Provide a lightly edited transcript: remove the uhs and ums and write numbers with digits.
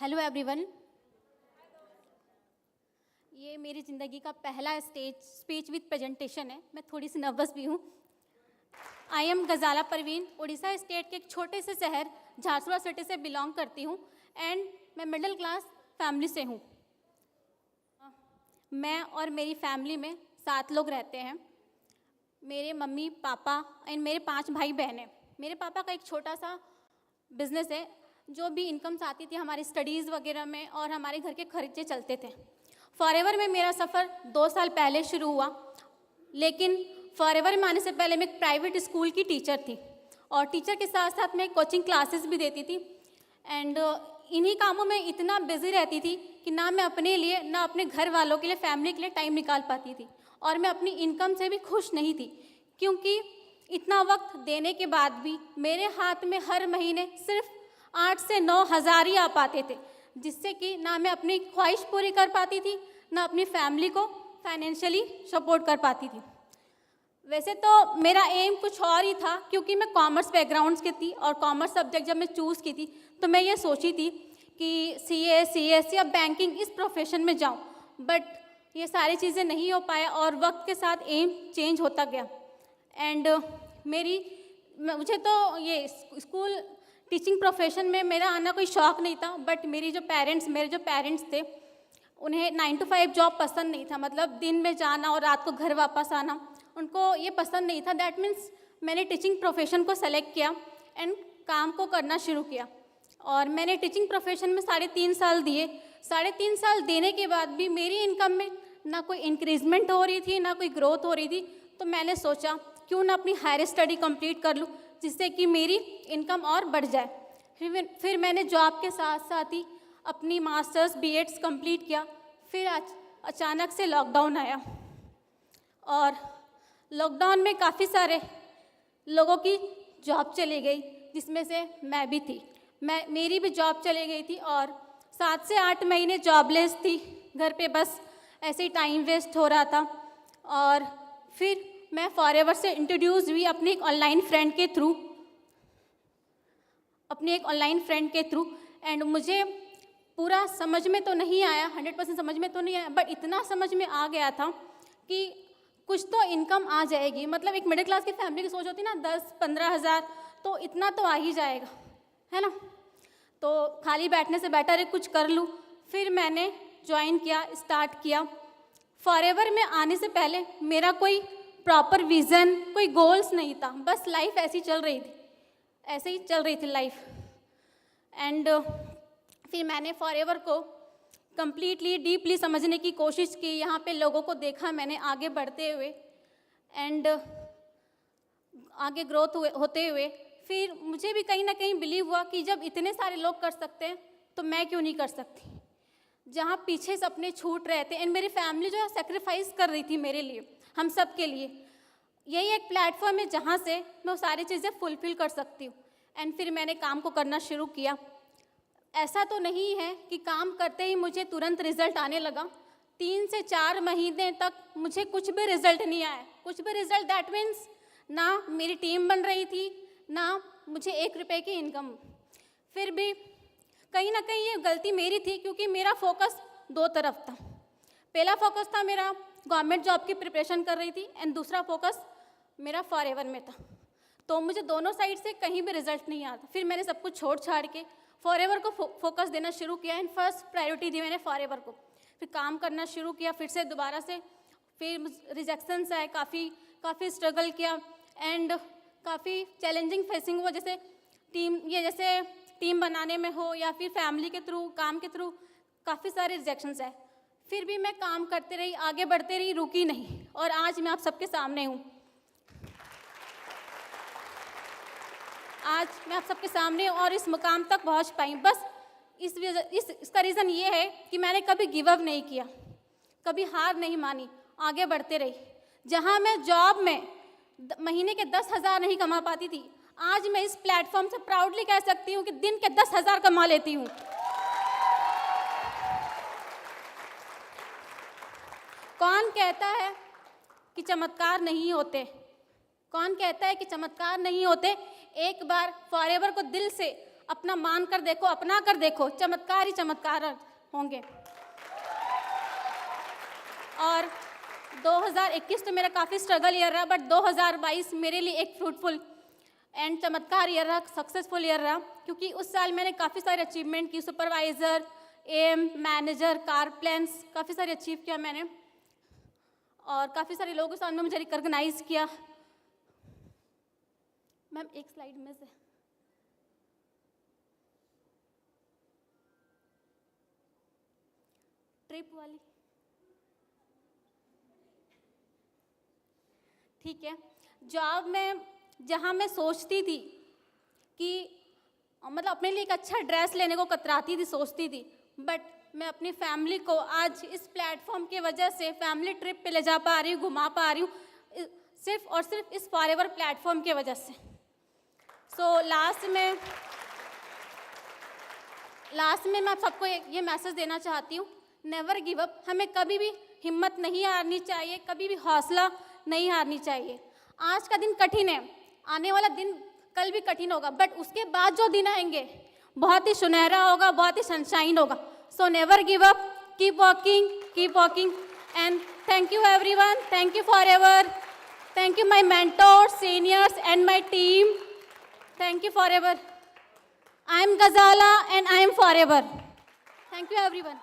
Hello everyone. ये मेरी ज़िंदगी का पहला स्पीच विद प्रेजेंटेशन है। मैं थोड़ी सी नर्वस भी हूँ। I am Gazala Parveen, Orissa state के एक छोटे से शहर झारसुगुड़ा सिटी से बिलोंग करती हूँ एंड मैं मिडिल क्लास फैमिली से हूँ। मैं और मेरी फैमिली में 7 लोग रहते हैं। मेरे मम्मी पापा एंड मेरे 5 भाई बहन हैं। मेरे पापा का एक छोटा सा बिजनेस है। जो भी इनकम्स आती थी हमारी स्टडीज़ वगैरह में और हमारे घर के खर्चे चलते थे। फॉरएवर में मेरा सफ़र 2 साल पहले शुरू हुआ, लेकिन फॉरएवर में आने से पहले मैं एक प्राइवेट स्कूल की टीचर थी और टीचर के साथ साथ मैं कोचिंग क्लासेस भी देती थी एंड इन्हीं कामों में इतना बिजी रहती थी कि ना मैं अपने लिए ना अपने घर वालों के लिए, फैमिली के लिए टाइम निकाल पाती थी। और मैं अपनी इनकम से भी खुश नहीं थी, क्योंकि इतना वक्त देने के बाद भी मेरे हाथ में हर महीने सिर्फ 8 से 9 हज़ार ही आ पाते थे, जिससे कि ना मैं अपनी ख्वाहिश पूरी कर पाती थी ना अपनी फैमिली को फाइनेंशियली सपोर्ट कर पाती थी। वैसे तो मेरा एम कुछ और ही था, क्योंकि मैं कॉमर्स बैकग्राउंड की थी और कॉमर्स सब्जेक्ट जब मैं चूज़ की थी तो मैं ये सोची थी कि सीए, सीएस या बैंकिंग इस प्रोफेशन में जाऊँ, बट ये सारी चीज़ें नहीं हो पाया और वक्त के साथ एम चेंज होता गया। एंड मुझे तो ये स्कूल टीचिंग प्रोफेशन में मेरा आना कोई शौक़ नहीं था, बट मेरे जो पेरेंट्स थे उन्हें 9 to 5 जॉब पसंद नहीं था। मतलब दिन में जाना और रात को घर वापस आना उनको ये पसंद नहीं था। दैट मीन्स मैंने टीचिंग प्रोफेशन को सेलेक्ट किया एंड काम को करना शुरू किया और मैंने टीचिंग प्रोफेशन में 3.5 साल दिए। 3.5 साल देने के बाद भी मेरी इनकम में ना कोई इंक्रीजमेंट हो रही थी ना कोई ग्रोथ हो रही थी। तो मैंने सोचा क्यों ना अपनी हायर स्टडी कंप्लीट कर लूँ, जिससे कि मेरी इनकम और बढ़ जाए। फिर मैंने जॉब के साथ साथ ही अपनी मास्टर्स बीएड्स कंप्लीट किया। फिर अचानक से लॉकडाउन आया और लॉकडाउन में काफ़ी सारे लोगों की जॉब चली गई, जिसमें से मैं भी थी। मेरी भी जॉब चली गई थी और 7 से 8 महीने जॉबलेस थी। घर पे बस ऐसे ही टाइम वेस्ट हो रहा था। और फिर मैं फॉरएवर से इंट्रोड्यूस हुई अपनी एक ऑनलाइन फ्रेंड के थ्रू एंड मुझे पूरा समझ में तो नहीं आया, 100% समझ में तो नहीं आया, बट इतना समझ में आ गया था कि कुछ तो इनकम आ जाएगी। मतलब एक मिडिल क्लास की फैमिली की सोच होती है ना, 10-15 हज़ार तो इतना तो आ ही जाएगा, है ना। तो खाली बैठने से बेटर है कुछ कर लूँ। फिर मैंने स्टार्ट किया। फॉरएवर में आने से पहले मेरा कोई प्रॉपर विज़न, कोई गोल्स नहीं था। बस लाइफ ऐसे ही चल रही थी लाइफ। एंड फिर मैंने फॉरएवर को कंप्लीटली डीपली समझने की कोशिश की। यहाँ पे लोगों को देखा मैंने आगे बढ़ते हुए एंड आगे ग्रोथ होते हुए। फिर मुझे भी कहीं ना कहीं बिलीव हुआ कि जब इतने सारे लोग कर सकते हैं तो मैं क्यों नहीं कर सकती। जहाँ पीछे सपने छूट रहे थे एंड मेरी फैमिली जो है सेक्रीफाइस कर रही थी मेरे लिए, हम सब के लिए, यही एक प्लेटफॉर्म है जहाँ से मैं वो सारी चीज़ें फुलफ़िल कर सकती हूँ। एंड फिर मैंने काम को करना शुरू किया। ऐसा तो नहीं है कि काम करते ही मुझे तुरंत रिज़ल्ट आने लगा। 3 से 4 महीने तक मुझे कुछ भी रिज़ल्ट नहीं आया। कुछ भी रिज़ल्ट दैट मीन्स ना मेरी टीम बन रही थी ना मुझे 1 रुपये की इनकम। फिर भी कहीं ना कहीं ये गलती मेरी थी, क्योंकि मेरा फोकस 2 तरफ था। पहला फोकस था मेरा गवर्नमेंट जॉब की प्रिपरेशन कर रही थी एंड दूसरा फोकस मेरा फॉरएवर में था। तो मुझे दोनों साइड से कहीं भी रिजल्ट नहीं आता। फिर मैंने सब कुछ छोड़ छाड़ के फॉरएवर को फोकस देना शुरू किया एंड फर्स्ट प्रायोरिटी दी मैंने फॉरएवर को। फिर काम करना शुरू किया फिर से दोबारा से। फिर रिजेक्शंस आए, काफ़ी स्ट्रगल किया एंड काफ़ी चैलेंजिंग फेसिंग हुआ, जैसे टीम बनाने में हो या फिर फैमिली के थ्रू, काम के थ्रू काफ़ी सारे रिजेक्शंस आए। फिर भी मैं काम करते रही, आगे बढ़ते रही, रुकी नहीं और आज मैं आप सबके सामने हूँ। आज मैं आप सबके सामने और इस मुकाम तक पहुँच पाई। बस इसका रीज़न ये है कि मैंने कभी गिव अप नहीं किया, कभी हार नहीं मानी, आगे बढ़ते रही। जहाँ मैं जॉब में महीने के 10,000 नहीं कमा पाती थी, आज मैं इस प्लेटफॉर्म से प्राउडली कह सकती हूँ कि दिन के 10,000 कमा लेती हूँ। कौन कहता है कि चमत्कार नहीं होते? कौन कहता है कि चमत्कार नहीं होते? एक बार फॉरएवर को दिल से अपना मान कर देखो, अपना कर देखो, चमत्कार ही चमत्कार होंगे। और 2021 तो मेरा काफ़ी स्ट्रगल ईयर रहा, बट 2022 मेरे लिए एक फ्रूटफुल एंड चमत्कार ईयर रहा, सक्सेसफुल ईयर रहा, क्योंकि उस साल मैंने काफ़ी सारे अचीवमेंट की, supervisor, M, manager, car plans, काफ़ी सारे अचीव किया मैंने, और काफ़ी सारे लोगों के सामने मुझे रिकॉग्नाइज किया। मैम एक स्लाइड में से ट्रिप वाली, ठीक है। जॉब में जहाँ मैं सोचती थी कि मतलब अपने लिए एक अच्छा ड्रेस लेने को कतराती थी, सोचती थी, बट मैं अपनी फैमिली को आज इस प्लेटफॉर्म की वजह से फैमिली ट्रिप पे ले जा पा रही हूँ, घुमा पा रही हूँ, सिर्फ और सिर्फ इस फॉरएवर प्लेटफॉर्म की वजह से। सो लास्ट में मैं आप सबको ये मैसेज देना चाहती हूँ, नेवर गिव अप। हमें कभी भी हिम्मत नहीं हारनी चाहिए, कभी भी हौसला नहीं हारनी चाहिए। आज का दिन कठिन है, आने वाला दिन कल भी कठिन होगा, बट उसके बाद जो दिन आएंगे बहुत ही सुनहरा होगा, बहुत ही सनशाइन होगा। So never give up, keep walking and thank you everyone, thank you forever, thank you my mentors, seniors and my team, thank you forever. I am Gazala and I am forever. Thank you everyone.